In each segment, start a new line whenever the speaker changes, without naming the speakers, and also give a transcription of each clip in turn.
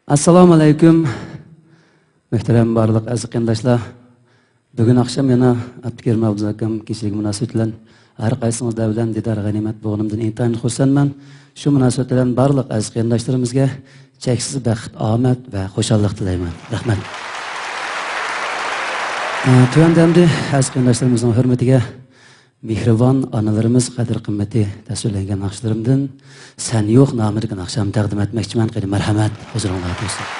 Assalamu alaykum. Muhtaram barliq aziz qandoshlar. Bugun akşam yana Abdukerim Abduz akam kechagi munosabat bilan har qaysingizlar bilan didor g'animat bo'lganimdan intayin xursandman. Shu munosabat bilan barliq aziz qandoshlarimizga cheksiz baxt, omad va xushallik tilayman. Rahmat. Tuyandamdi aziz qandoshlarimizning hurmatiga Mehribon analarimiz qadr qimmati tasvirlangan naqshlarimdan Sen yo'q nomidagi naqshamni taqdim etmoqchiman. Qani marhamat, huzuringizda bo'lsin.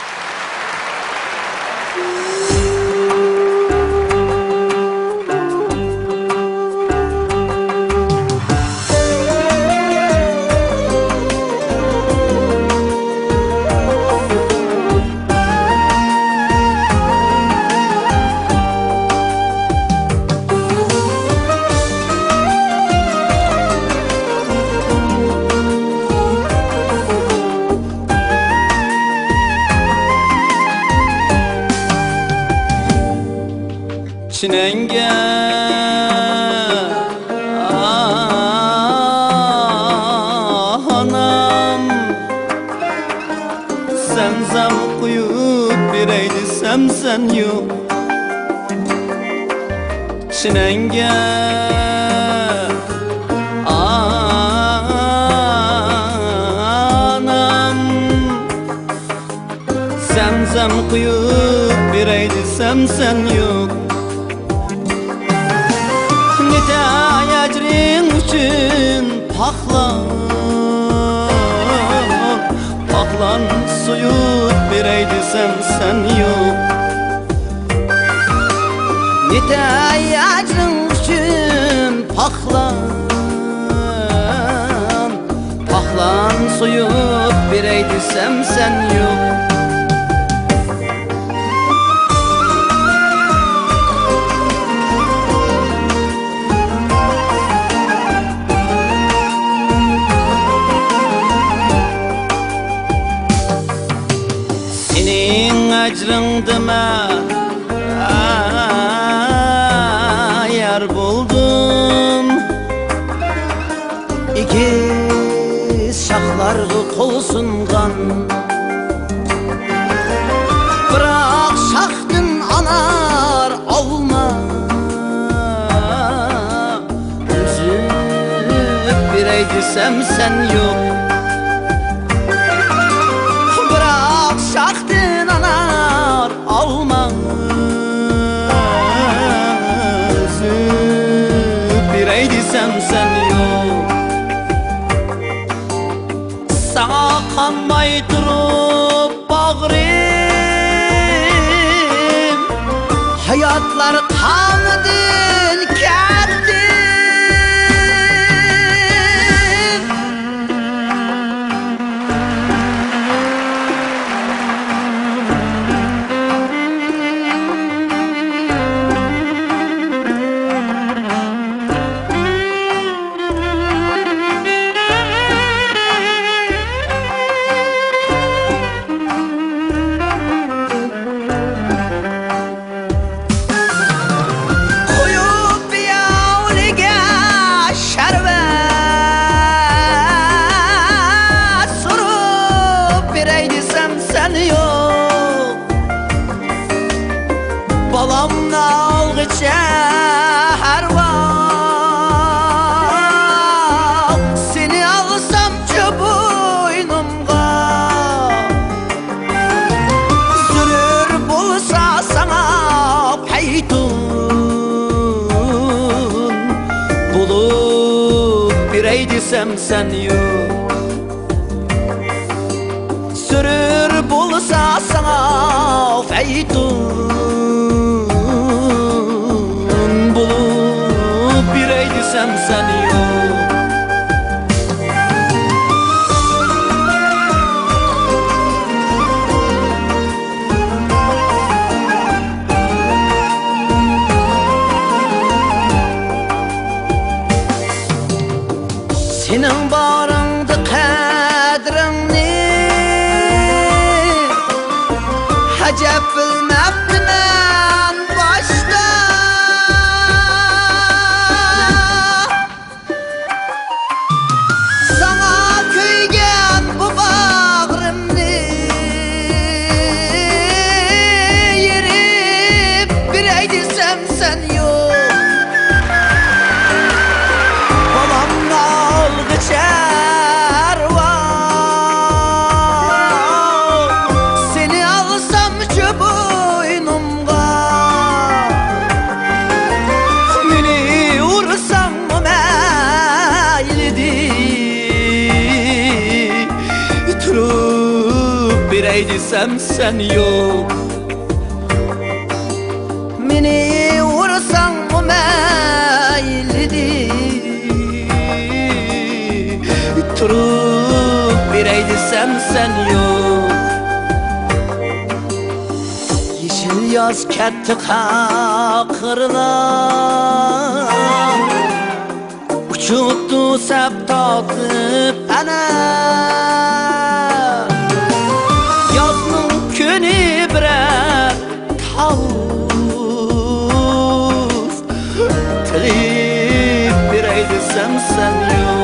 Çinenge anam Zemzem kuyup bireydi sen yok Çinenge anam Zemzem kuyup bireydi sen yok Ecrin üçün Paklan suyut bireydi sen yok Nite ecrin üçün Paklan suyut bireydi sen yok Ecrindime yer buldum İki şahlarga kol sungan Bırak şahdın anar olma Üzüp bireydi sen yok Bırak şahdın anar olma Üzüp bireydi sen yok Sana kanmay durup bağrım Hayatlar kanıdın kendi Balamna algıça her vak Seni alsam boynumga Sürür bulsa sana peytun Bulup bireydi sen yok Sürür bulsa sana peytun sen yok Senin barındı kadrini Hacep bilmektim en başta Sana köygen bu bağrımni berey desem sen yok. Meni vursan o meylidir, turup berey desem sen yok. Yeşil yaz ketti kakırlar, uçuttu sep tatıp ana. Yazның күні birer tavus, tilip berey desem sen yok.